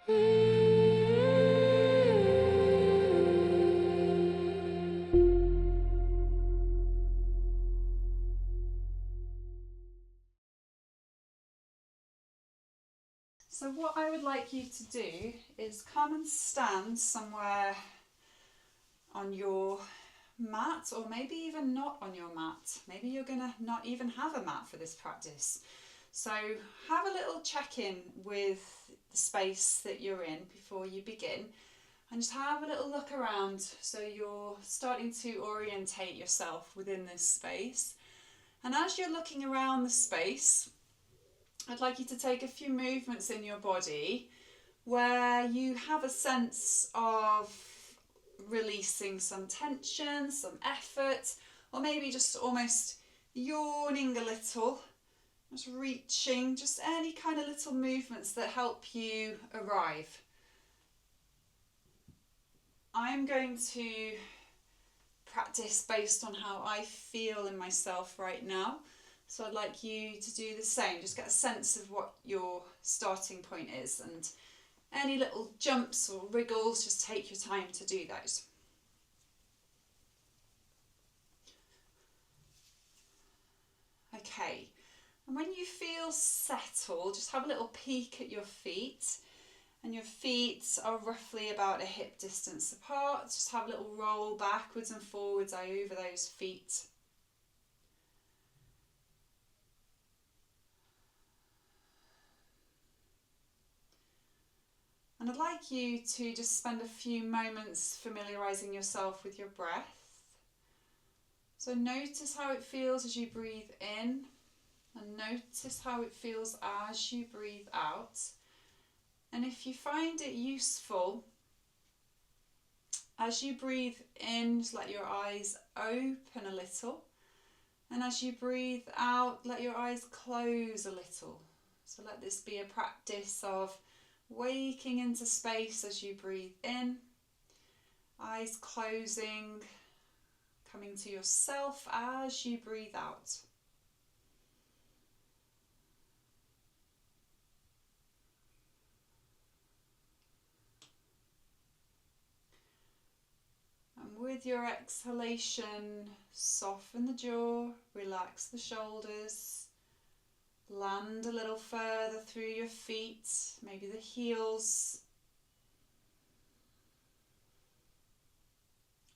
So what I would like you to do is come and stand somewhere on your mat, or maybe even not on your mat. Maybe you're going to not even have a mat for this practice. So have a little check-in with the space that you're in before you begin, and just have a little look around so you're starting to orientate yourself within this space. And as you're looking around the space, I'd like you to take a few movements in your body where you have a sense of releasing some tension, some effort, or maybe just almost yawning a little, just reaching, just any kind of little movements that help you arrive. I'm going to practice based on how I feel in myself right now. So I'd like you to do the same. Just get a sense of what your starting point is, and any little jumps or wriggles, just take your time to do those. Okay, and when you feel settled, just have a little peek at your feet. And your feet are roughly about a hip distance apart. Just have a little roll backwards and forwards over those feet. And I'd like you to just spend a few moments familiarising yourself with your breath. So notice how it feels as you breathe in, and notice how it feels as you breathe out. And if you find it useful, as you breathe in, just let your eyes open a little. And as you breathe out, let your eyes close a little. So let this be a practice of waking into space as you breathe in, eyes closing, coming to yourself as you breathe out. And with your exhalation, soften the jaw, relax the shoulders, land a little further through your feet, maybe the heels.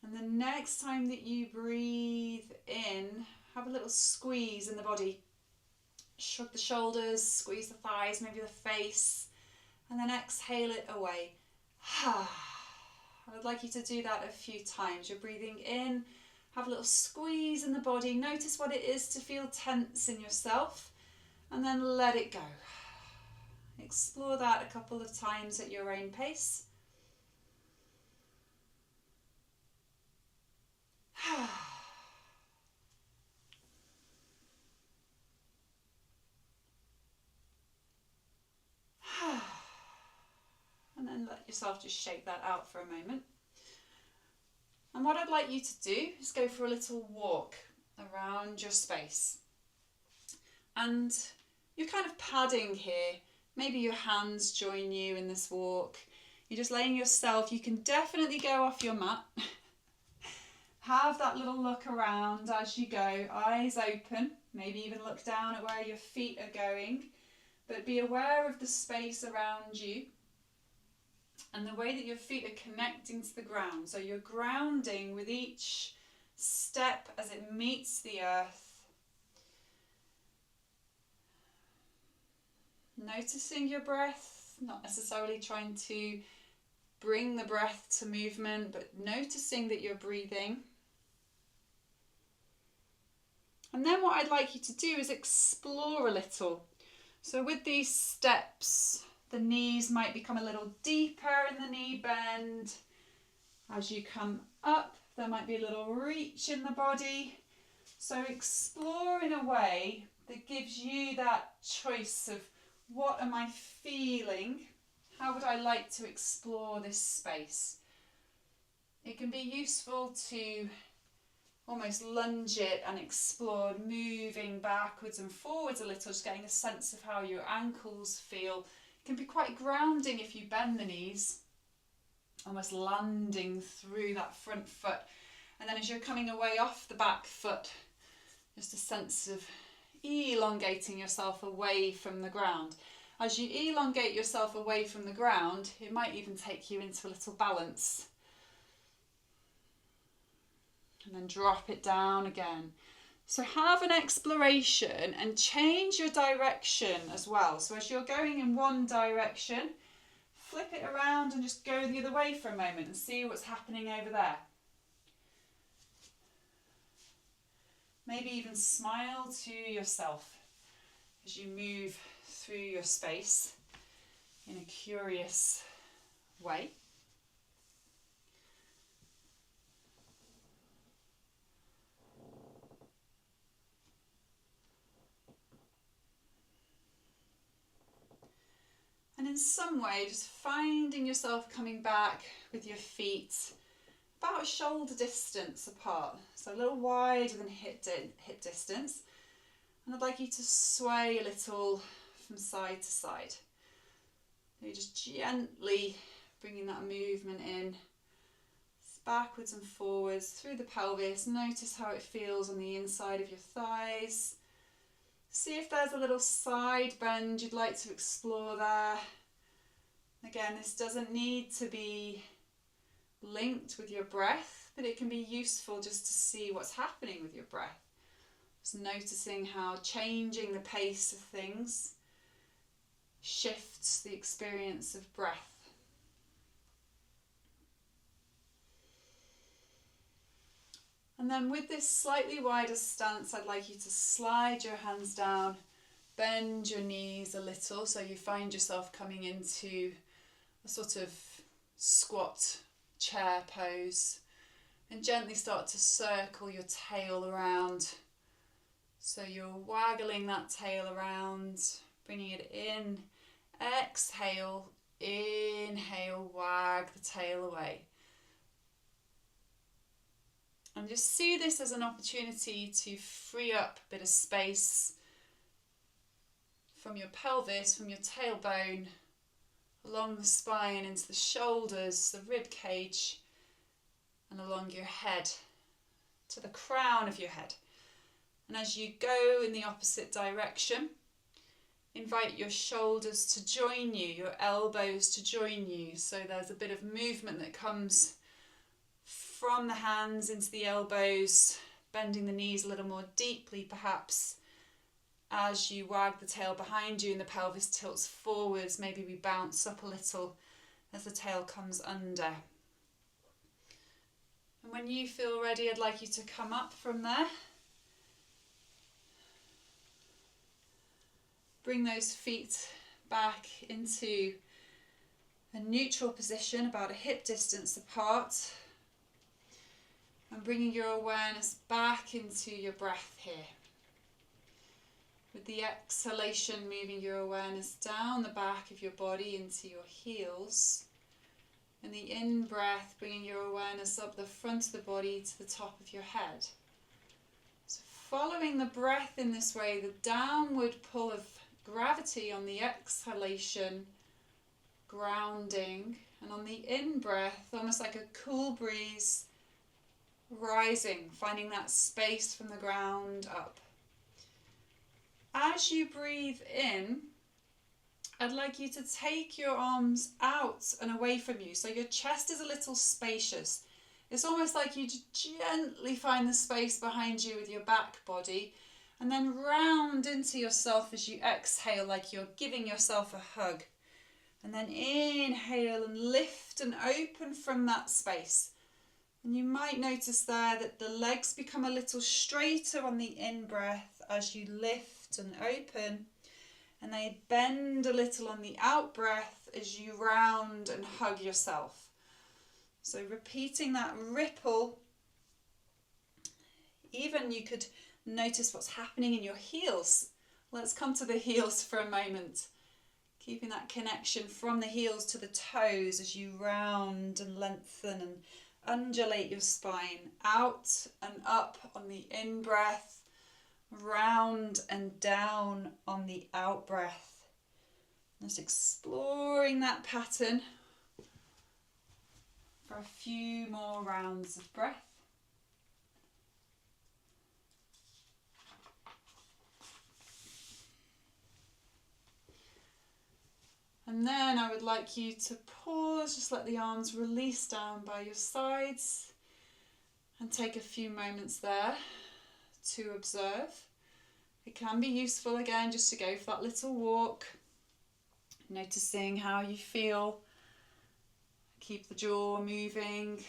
And the next time that you breathe in, have a little squeeze in the body. Shrug the shoulders, squeeze the thighs, maybe the face, and then exhale it away. I'd like you to do that a few times. You're breathing in, have a little squeeze in the body. Notice what it is to feel tense in yourself, and then let it go. Explore that a couple of times at your own pace. And then let yourself just shake that out for a moment. And what I'd like you to do is go for a little walk around your space. And you're kind of padding here. Maybe your hands join you in this walk. You're just laying yourself. You can definitely go off your mat. Have that little look around as you go, eyes open. Maybe even look down at where your feet are going. But be aware of the space around you and the way that your feet are connecting to the ground. So you're grounding with each step as it meets the earth. Noticing your breath, not necessarily trying to bring the breath to movement, but noticing that you're breathing. And then what I'd like you to do is explore a little. So with these steps, the knees might become a little deeper in the knee bend. As you come up, there might be a little reach in the body. So explore in a way that gives you that choice of, what am I feeling? How would I like to explore this space? It can be useful to almost lunge it and explore, moving backwards and forwards a little, just getting a sense of how your ankles feel, can be quite grounding if you bend the knees, almost landing through that front foot. And then as you're coming away off the back foot, just a sense of elongating yourself away from the ground. As you elongate yourself away from the ground, it might even take you into a little balance. And then drop it down again. So have an exploration and change your direction as well. So as you're going in one direction, flip it around and just go the other way for a moment and see what's happening over there. Maybe even smile to yourself as you move through your space in a curious way. And in some way, just finding yourself coming back with your feet about shoulder distance apart, so a little wider than hip distance. And I'd like you to sway a little from side to side. You're just gently bringing that movement in, backwards and forwards through the pelvis. Notice how it feels on the inside of your thighs. See if there's a little side bend you'd like to explore there. Again, this doesn't need to be linked with your breath, but it can be useful just to see what's happening with your breath. Just noticing how changing the pace of things shifts the experience of breath. And then with this slightly wider stance, I'd like you to slide your hands down, bend your knees a little so you find yourself coming into a sort of squat chair pose, and gently start to circle your tail around. So you're waggling that tail around, bringing it in. Exhale, inhale, wag the tail away. And just see this as an opportunity to free up a bit of space from your pelvis, from your tailbone, along the spine into the shoulders, the rib cage, and along your head to the crown of your head. And as you go in the opposite direction, invite your shoulders to join you, your elbows to join you. So there's a bit of movement that comes from the hands into the elbows, bending the knees a little more deeply perhaps. As you wag the tail behind you and the pelvis tilts forwards, maybe we bounce up a little as the tail comes under. And when you feel ready, I'd like you to come up from there. Bring those feet back into a neutral position, about a hip distance apart. And bringing your awareness back into your breath here. With the exhalation, moving your awareness down the back of your body into your heels. And the in-breath, bringing your awareness up the front of the body to the top of your head. So following the breath in this way, the downward pull of gravity on the exhalation, grounding. And on the in-breath, almost like a cool breeze, rising, finding that space from the ground up. As you breathe in, I'd like you to take your arms out and away from you. So your chest is a little spacious. It's almost like you gently find the space behind you with your back body, and then round into yourself as you exhale, like you're giving yourself a hug. And then inhale and lift and open from that space. And you might notice there that the legs become a little straighter on the in-breath as you lift and open, and they bend a little on the out-breath as you round and hug yourself. So repeating that ripple. Even you could notice what's happening in your heels. Let's come to the heels for a moment. Keeping that connection from the heels to the toes as you round and lengthen and undulate your spine out and up on the in-breath, round and down on the out-breath. Just exploring that pattern for a few more rounds of breath. And then I would like you to pause, just let the arms release down by your sides and take a few moments there to observe. It can be useful again just to go for that little walk, noticing how you feel. Keep the jaw moving.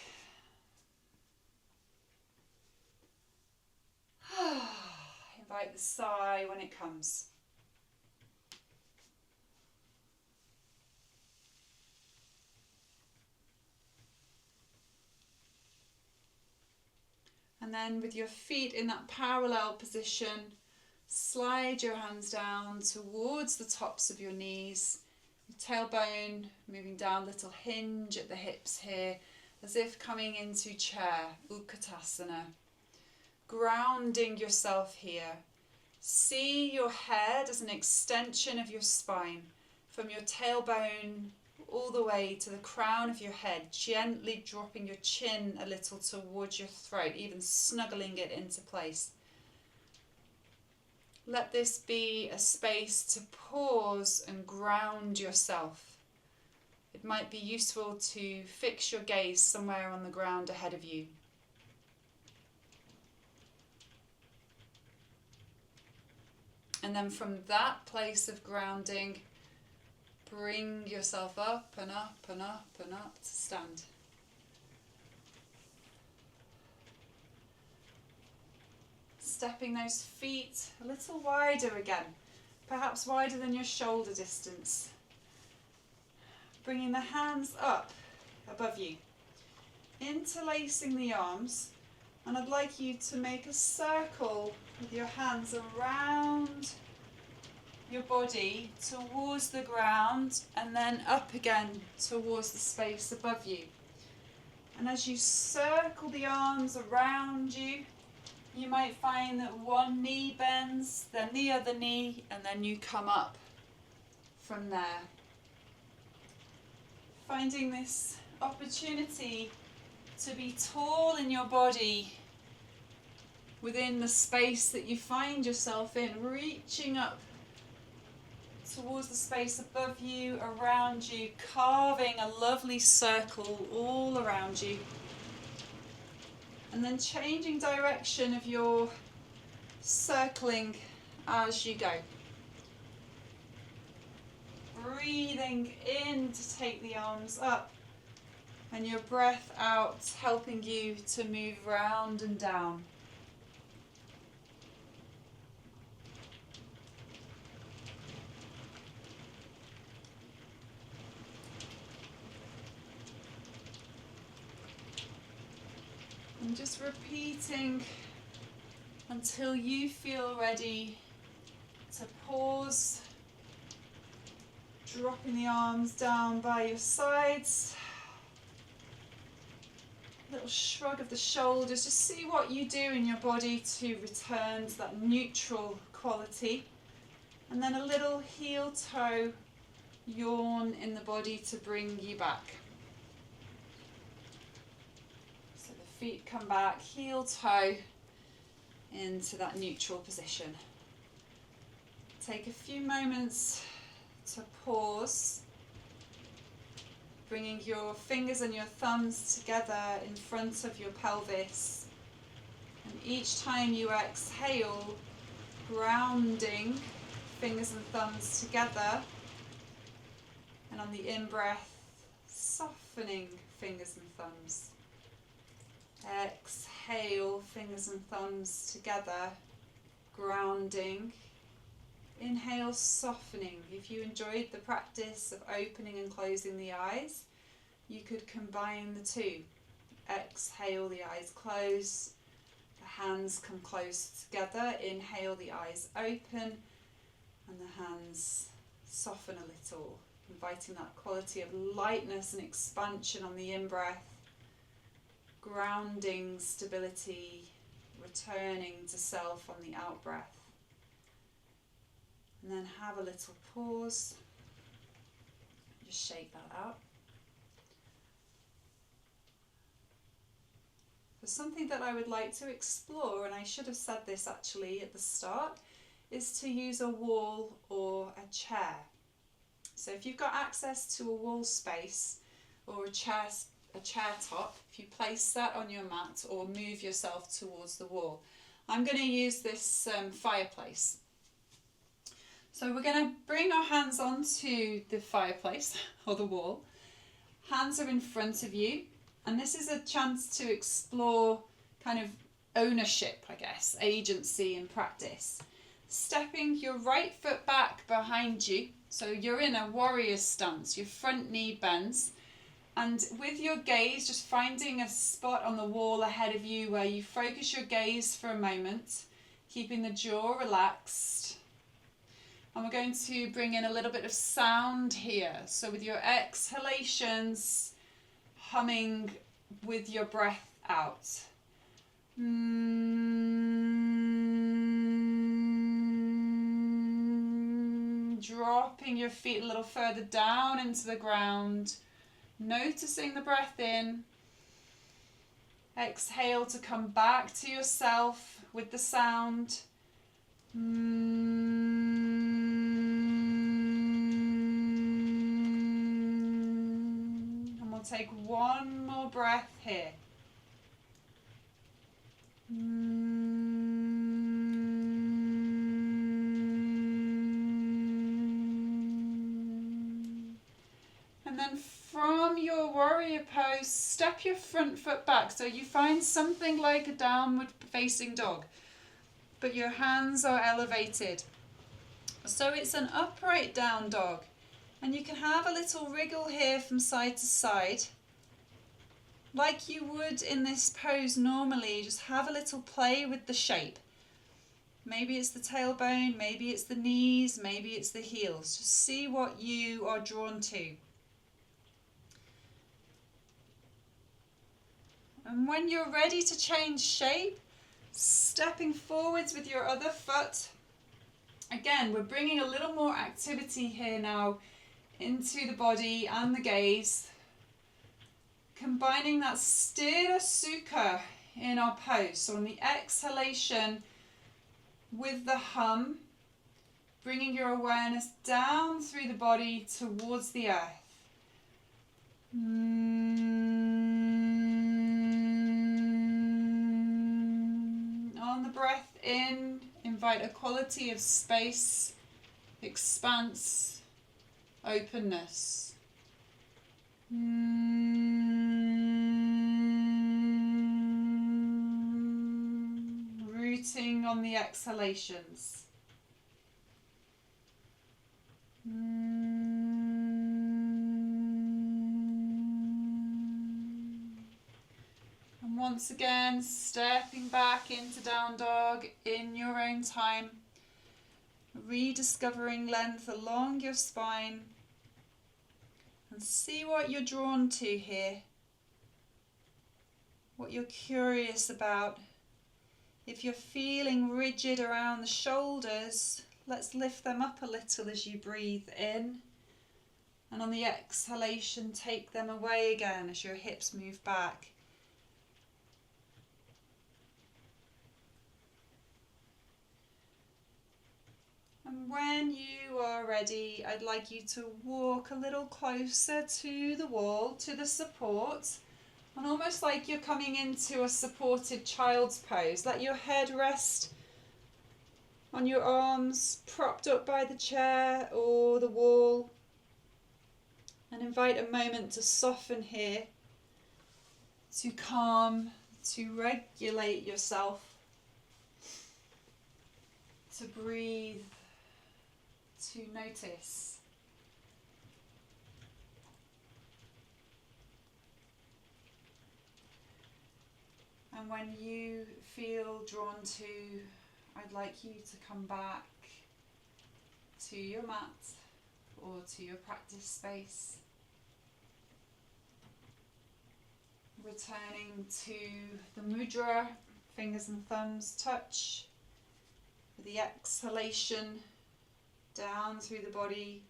Invite the sigh when it comes. And then with your feet in that parallel position, slide your hands down towards the tops of your knees. Your tailbone moving down, little hinge at the hips here, as if coming into chair, Utkatasana. Grounding yourself here. See your head as an extension of your spine, from your tailbone all the way to the crown of your head, gently dropping your chin a little towards your throat, even snuggling it into place. Let this be a space to pause and ground yourself. It might be useful to fix your gaze somewhere on the ground ahead of you. And then from that place of grounding, bring yourself up and up and up and up to stand. Stepping those feet a little wider again, perhaps wider than your shoulder distance. Bringing the hands up above you, interlacing the arms, and I'd like you to make a circle with your hands around your body towards the ground and then up again towards the space above you. And as you circle the arms around you, you might find that one knee bends, then the other knee, and then you come up from there. Finding this opportunity to be tall in your body within the space that you find yourself in, reaching up towards the space above you, around you, carving a lovely circle all around you. And then changing direction of your circling as you go. Breathing in to take the arms up, and your breath out, helping you to move round and down. And just repeating until you feel ready to pause, dropping the arms down by your sides. Little shrug of the shoulders, just see what you do in your body to return to that neutral quality. And then a little heel toe yawn in the body to bring you back. So the feet come back, heel toe into that neutral position. Take a few moments to pause, bringing your fingers and your thumbs together in front of your pelvis. And each time you exhale, grounding fingers and thumbs together. And on the in-breath, softening fingers and thumbs. Exhale, fingers and thumbs together, grounding. Inhale, softening. If you enjoyed the practice of opening and closing the eyes, you could combine the two. Exhale, the eyes close, the hands come close together. Inhale, the eyes open, and the hands soften a little, inviting that quality of lightness and expansion on the in-breath, grounding stability, returning to self on the out-breath. And then have a little pause. Just shake that out. But something that I would like to explore, and I should have said this actually at the start, is to use a wall or a chair. So if you've got access to a wall space or a chair top, if you place that on your mat or move yourself towards the wall. I'm going to use this fireplace. So we're going to bring our hands onto the fireplace or the wall. Hands are in front of you, and this is a chance to explore kind of ownership, I guess, agency and practice. Stepping your right foot back behind you, so you're in a warrior stance, your front knee bends, and with your gaze just finding a spot on the wall ahead of you where you focus your gaze for a moment, keeping the jaw relaxed. And we're going to bring in a little bit of sound here. So with your exhalations, humming with your breath out. Dropping your feet a little further down into the ground. Noticing the breath in. Exhale to come back to yourself with the sound. And we'll take one more breath here. And then from your warrior pose, step your front foot back so you find something like a downward facing dog, but your hands are elevated. So it's an upright down dog, and you can have a little wriggle here from side to side like you would in this pose normally. Just have a little play with the shape. Maybe it's the tailbone, maybe it's the knees, maybe it's the heels. Just see what you are drawn to. And when you're ready to change shape, stepping forwards with your other foot. Again, we're bringing a little more activity here now into the body and the gaze. Combining that Sthira Sukha in our pose. So on the exhalation with the hum, bringing your awareness down through the body towards the earth. On the breath in, invite a quality of space, expanse, openness. Rooting on the exhalations. And once again, stepping back into down dog in your own time, rediscovering length along your spine, and see what you're drawn to here, what you're curious about. If you're feeling rigid around the shoulders, let's lift them up a little as you breathe in. And on the exhalation, take them away again as your hips move back. And when you are ready, I'd like you to walk a little closer to the wall, to the support. And almost like you're coming into a supported child's pose. Let your head rest on your arms, propped up by the chair or the wall. And invite a moment to soften here, to calm, to regulate yourself, to breathe, to notice. And when you feel drawn to, I'd like you to come back to your mat or to your practice space. Returning to the mudra, fingers and thumbs touch. With the exhalation, down through the body,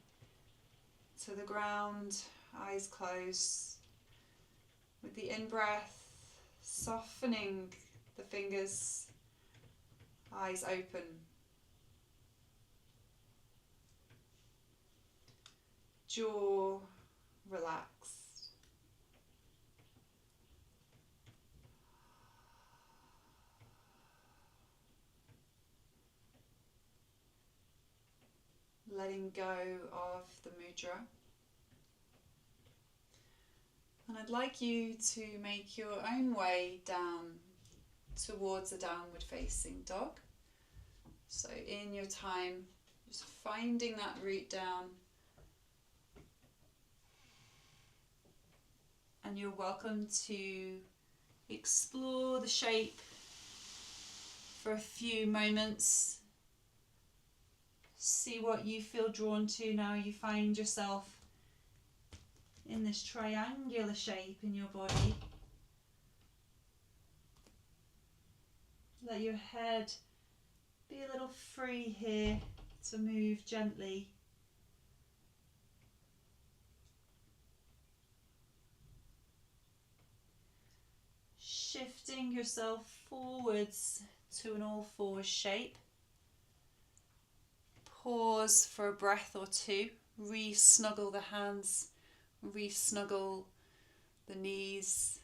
to the ground, eyes closed. With the in-breath, softening the fingers, eyes open. Jaw relaxed. Letting go of the mudra. And I'd like you to make your own way down towards a downward facing dog. So in your time, just finding that route down. And you're welcome to explore the shape for a few moments. See what you feel drawn to now you find yourself in this triangular shape in your body. Let your head be a little free here to move gently. Shifting yourself forwards to an all fours shape. Pause for a breath or two. Re-snuggle the hands. Re-snuggle the knees.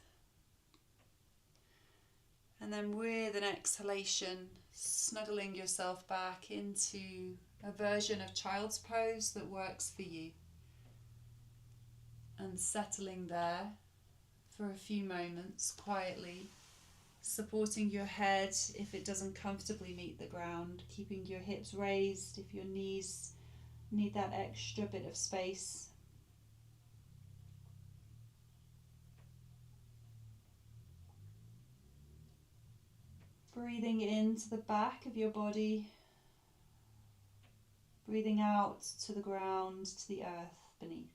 And then with an exhalation, snuggling yourself back into a version of child's pose that works for you. And settling there for a few moments quietly, supporting your head if it doesn't comfortably meet the ground, keeping your hips raised if your knees need that extra bit of space. Breathing into the back of your body, breathing out to the ground, to the earth beneath.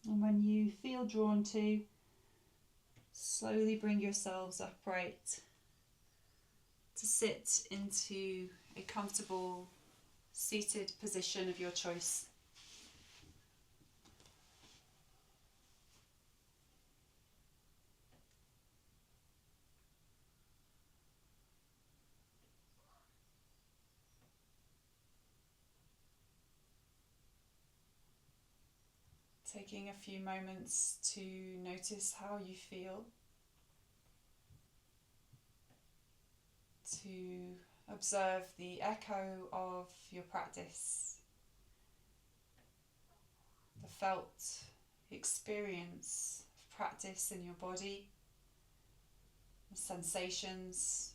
And when you feel drawn to, slowly bring yourselves upright to sit into a comfortable seated position of your choice. Taking a few moments to notice how you feel, to observe the echo of your practice, the felt experience of practice in your body, the sensations,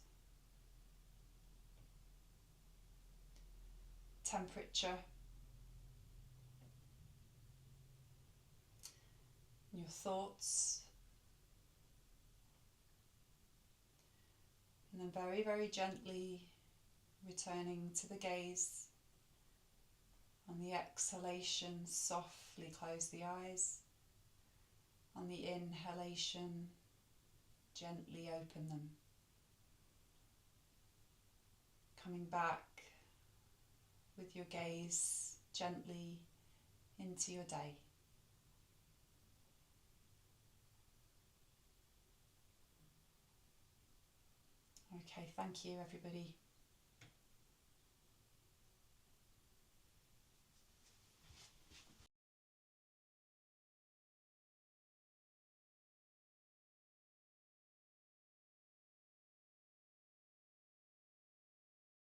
temperature, your thoughts, and then very, very gently returning to the gaze. On the exhalation, softly close the eyes. On the inhalation, gently open them. Coming back with your gaze gently into your day. Okay, thank you everybody.